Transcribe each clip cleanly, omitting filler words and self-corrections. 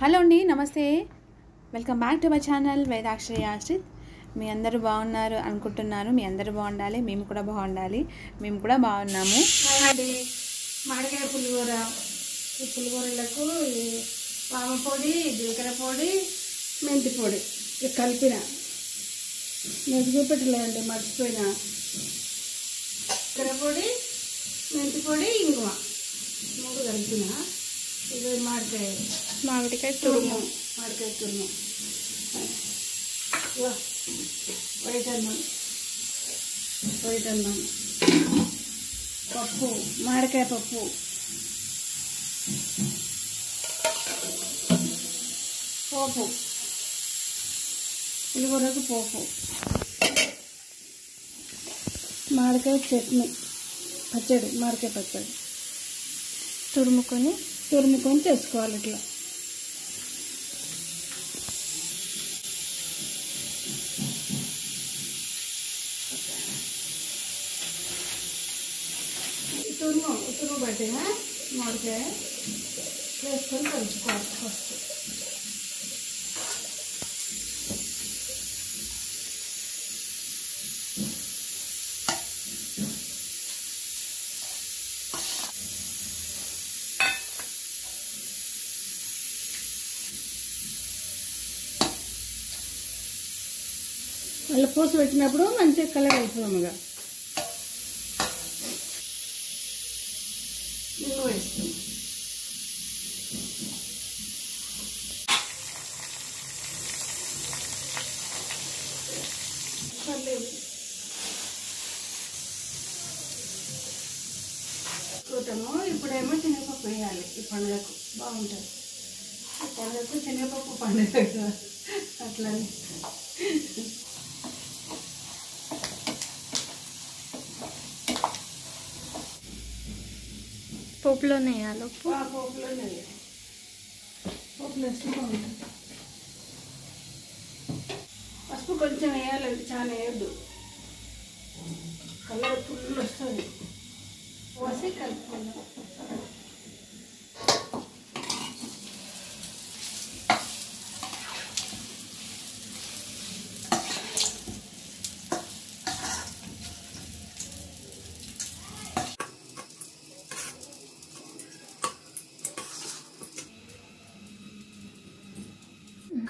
Hello అండి, నమస్తే. Welcome back to my channel Vedakshari Ashrith. మీ అందరూ బాగున్నారు అనుకుంటున్నాను. మీ అందరూ బాగుండాలి, మేము కూడా బాగుండాలి. మేము కూడా బాగున్నాము. అండి మామిడికాయ పులిహోర. ఈ పులిహోరలకు వామ పొడి, జీలకర్ర పొడి, మెంతి పొడి ఇక కలిపిన. నేను చూపెట్టలేదండి, మర్చిపోయిన. జీలకర్ర పొడి, మెంతి పొడి, ఇంగువ మూడు కలిపిన. ఇది మామిడికాయ తురుము. మామిడికాయ తురుము, వైటన్నం, పప్పు, మామిడికాయ పప్పు, పోపు, పులిహోరకు పోపు, మామిడికాయ చట్నీ, పచ్చడి, మామిడికాయ పచ్చడి తురుముకొని చేసుకోవాలి. ఇట్లా తురుము పట్టిన మామిడికాయ వేసుకొని కలుపుకోవాలి. ఫస్ట్ మళ్ళీ పోసి పెట్టినప్పుడు మంచిగా కలర్ అవుతుందమ్మగా. ఇంగువ వేస్తుంది. చూద్దాము. ఇప్పుడేమో శనగపప్పు వేయాలి. ఈ పండుగకు బాగుంటుంది. ఈ పండుగకు శనగపప్పు పండుగ కదా, అట్లని. పోపులోనే వేయాలి. పోపులోనే వేయాలి. పోపులో వేస్తే బాగుంటుంది. పసుపు కొంచెం వేయాలి, చాలా వేయద్దు. కలర్ ఫుల్ వస్తుంది. పోసి కలుపుకుందాం.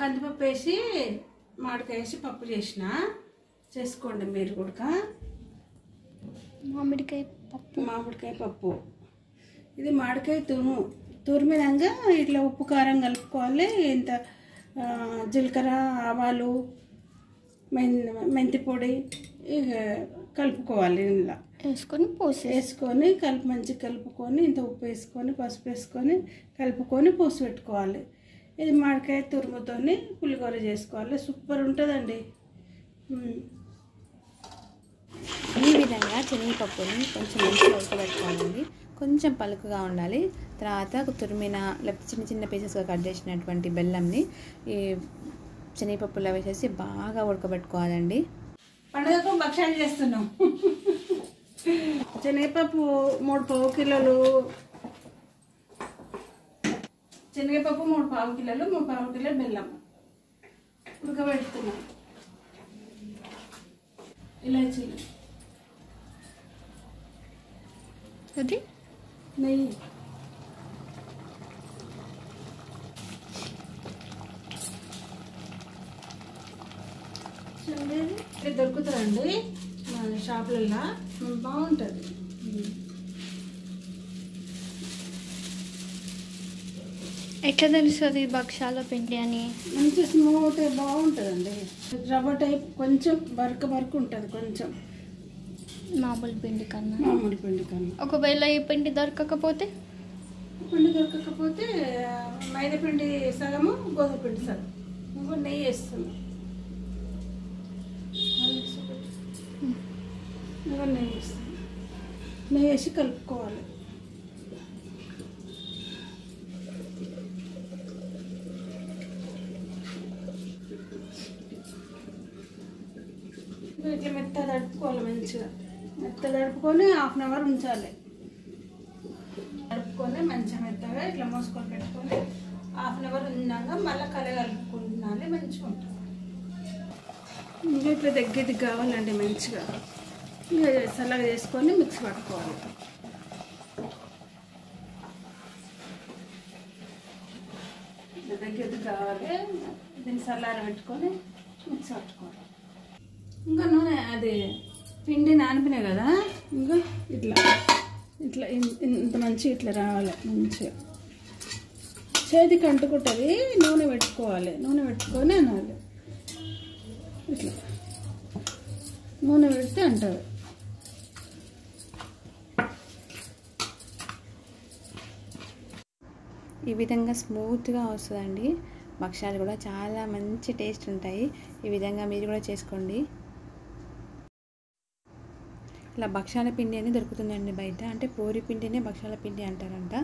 కందిపప్పు వేసి మామిడికాయ వేసి పప్పు చేసుకోండి మీరు కూడా. మామిడికాయ పప్పు. ఇది మామిడికాయ తురిమినాక ఇట్లా ఉప్పు కారం కలుపుకోవాలి. ఇంత జీలకర్ర, ఆవాలు, మెంతి పొడి కలుపుకోవాలి. ఇందులో వేసుకొని మంచిగా కలుపుకొని ఇంత ఉప్పు వేసుకొని పసుపు వేసుకొని కలుపుకొని పోసి పెట్టుకోవాలి. ఇది మామిడికాయ తురుముతోని పులిహోర చేసుకోవాలి. సూపర్ ఉంటుందండి. ఈ విధంగా శనగపప్పుని కొంచెం మంచిగా ఉడకబెట్టుకోవాలండి. కొంచెం పలుకుగా ఉండాలి. తర్వాత తురిమిన లేకపోతే చిన్న చిన్న పీసెస్గా కట్ చేసినటువంటి బెల్లంని ఈ శనగపప్పులో వేసేసి బాగా ఉడకబెట్టుకోవాలండి. పండుగకు భక్షాలు చేస్తున్నాం. శనగపప్పు 3 పావు కిలోలు, శనగపప్పు 3 పావు కిలోలు, 3 పావు కిలో బెల్లం ఉడకబెడుతున్నాం. ఇలాచీలు, నెయ్యి, దొరుకుతుందండి మన షాపులలో. బాగుంటుంది. ఎట్లా తెలుస్తుంది భక్షాల పిండి అని? మంచి స్మూత్ బాగుంటుందండి. రవ్వ టైప్ కొంచెం బరక ఉంటుంది. కొంచెం మామూలు పిండి కన్నా. ఒకవేళ ఈ పిండి దొరకకపోతే మైదా పిండి సగము, గోధుమ పిండి సగం, ఇంకో నెయ్యి వేస్తుంది. నెయ్యి వేసి కలుపుకోవాలి. ఇట్లా మెత్తగా తడుపుకోవాలి. మంచిగా మెత్తగా తడుపుకొని 1/2 అవర్ ఉంచాలి. కలుపుకొని మంచిగా మెత్తగా ఇట్లా మోసుకొని పెట్టుకొని హాఫ్ అన్ అవర్ ఉన్నాక మళ్ళీ కలగలుపుకుంటున్నాలి, మంచిగా ఉంటుంది. ఇంకా ఇట్లా దగ్గరికి కావాలండి మంచిగా, ఇంకా చల్లగా చేసుకొని మిక్స్ పట్టుకోవాలి. దగ్గరికి కావాలి, దీన్ని చల్లార పెట్టుకొని మిక్స్ పట్టుకోవాలి. ఇంకా నూనె అది పిండి నానిపినాయి కదా, ఇంకా ఇట్లా ఇట్లా ఇంత మంచిగా ఇట్లా రావాలి. మంచిగా చేతికి అంటుకుంటుంది, నూనె పెట్టుకోవాలి. నూనె పెట్టుకొని అనాలి, ఇట్లా నూనె పెడితే అంటుంది. ఈ విధంగా స్మూత్గా వస్తుందండి. భక్షాలు కూడా చాలా మంచి టేస్ట్ ఉంటాయి. ఈ విధంగా మీరు కూడా చేసుకోండి. ఇలా భక్షాల పిండి అని దొరుకుతుందండి బయట, అంటే పూరి పిండినే భక్షాల పిండి అంటారంట.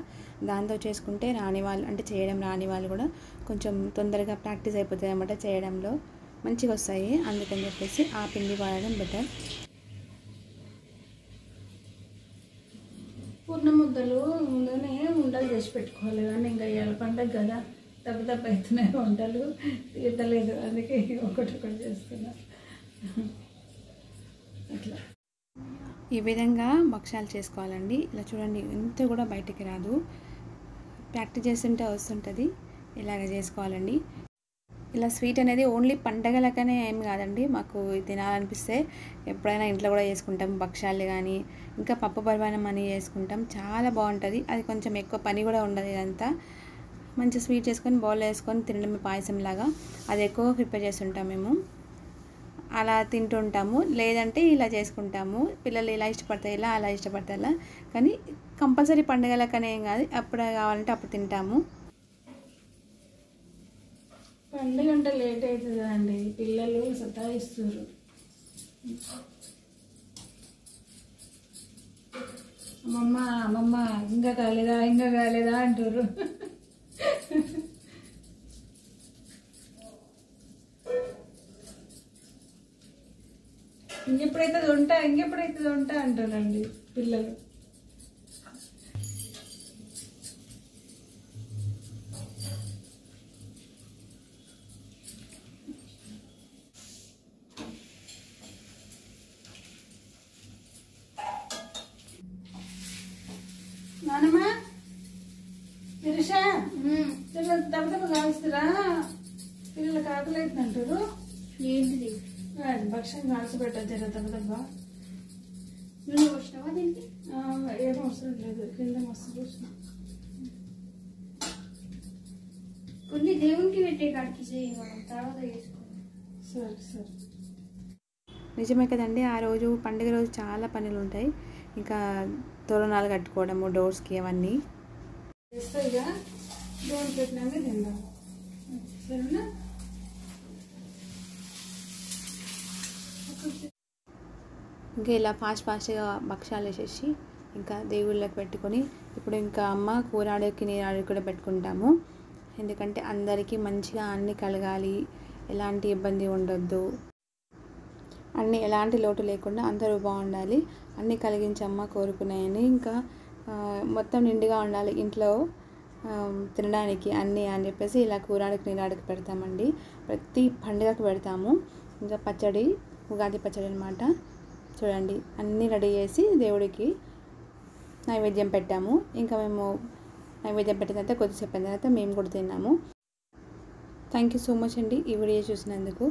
దాంతో చేసుకుంటే రాని వాళ్ళు, అంటే చేయడం రాని వాళ్ళు కూడా కొంచెం తొందరగా ప్రాక్టీస్ అయిపోతుంది అన్నమాట, చేయడంలో మంచిగా వస్తాయి. అందుకని చెప్పేసి ఆ పిండి వాడడం బెటర్. పూర్ణ ముద్దలు ముందునే ఉండలు చేసి పెట్టుకోవాలి, కానీ ఇంకా ఇవాళ పండగ కదా, దెబ్బ అవుతున్నాయి వంటలు, తీయలేదు. అందుకే ఒకటి చేస్తున్నా. అట్లా ఈ విధంగా భక్షాలు చేసుకోవాలండి. ఇలా చూడండి, ఇంత కూడా బయటికి రాదు, ప్రాక్టీస్ చేస్తుంటే వస్తుంటుంది. ఇలాగ చేసుకోవాలండి. ఇలా స్వీట్ అనేది ఓన్లీ పండగలకనే ఏం కాదండి, మాకు తినాలనిపిస్తే ఎప్పుడైనా ఇంట్లో కూడా చేసుకుంటాం. భక్షాలు కానీ ఇంకా పప్పు పరమాన్నం అని చేసుకుంటాం, చాలా బాగుంటుంది. అది కొంచెం ఎక్కువ పని కూడా ఉండదు. ఇదంతా మంచి స్వీట్ చేసుకొని బౌల్లో వేసుకొని తినడమే, పాయసం లాగా. అది ఎక్కువ ప్రిపేర్ చేస్తుంటాం మేము, అలా తింటుంటాము. లేదంటే ఇలా చేసుకుంటాము. పిల్లలు ఇలా ఇష్టపడతాయి, ఇలా అలా ఇష్టపడతాయి అలా. కానీ కంపల్సరీ పండుగలకనే ఏం కాదు, అప్పుడు కావాలంటే అప్పుడు తింటాము. పండుగ అంటే లేట్ అవుతుంది అండి, పిల్లలు సతాయిస్తారు. అమ్మమ్మ ఇంకా కాలేదా అంటారు. ఇంకెప్పుడైతుంది ఉంటా అంటారండి పిల్లలు. నానమ్మ నిరుషా దెబ్బ కాల్చురా, పిల్లలకి ఆకలి అవుతుంది అంటారు. ఏంటిది? భక్షం కాల్చి పెట్టచ్చు జర దెబ్బ. నువ్వు వచ్చినావా దీనికి? ఏం అవసరం లేదు, కింద మస్తు చూసిన. కొన్ని దేవునికి పెట్టే కాడికి చేయాలి, తర్వాత చేసుకోవాలి. సరే. నిజమే కదండి, ఆ రోజు పండుగ రోజు చాలా పనులు ఉంటాయి. ఇంకా తోరణాలు కట్టుకోవడము, డోర్స్కి, అవన్నీ చేస్తాయిగా. దేవుని పెట్టినాక తిందాం, సరేనా? ఇంకా ఇలా ఫాస్ట్గా భక్షాలు వేసేసి ఇంకా దేవుళ్ళకి పెట్టుకొని, ఇప్పుడు ఇంకా అమ్మ కూరాడకి నీరాడికి కూడా పెట్టుకుంటాము. ఎందుకంటే అందరికీ మంచిగా అన్నీ కలగాలి, ఎలాంటి ఇబ్బంది ఉండొద్దు, అన్నీ ఎలాంటి లోటు లేకుండా అందరూ బాగుండాలి, అన్నీ కలిగించమ్మ కోరుకున్నాయని. ఇంకా మొత్తం నిండుగా ఉండాలి ఇంట్లో తినడానికి అన్నీ అని చెప్పేసి ఇలా కూరాడికి నీరాడికి పెడతామండి. ప్రతి పండుగకు పెడతాము. ఇంకా పచ్చడి, ఉగాది పచ్చడి అనమాట. చూడండి, అన్నీ రెడీ చేసి దేవుడికి నైవేద్యం పెట్టాము. ఇంకా మేము నైవేద్యం పెట్టిన తర్వాత కొద్దిసేపు అయిన తర్వాత మేము కూడా తిన్నాము. థ్యాంక్ యూ సో మచ్ అండి ఈ వీడియో చూసినందుకు.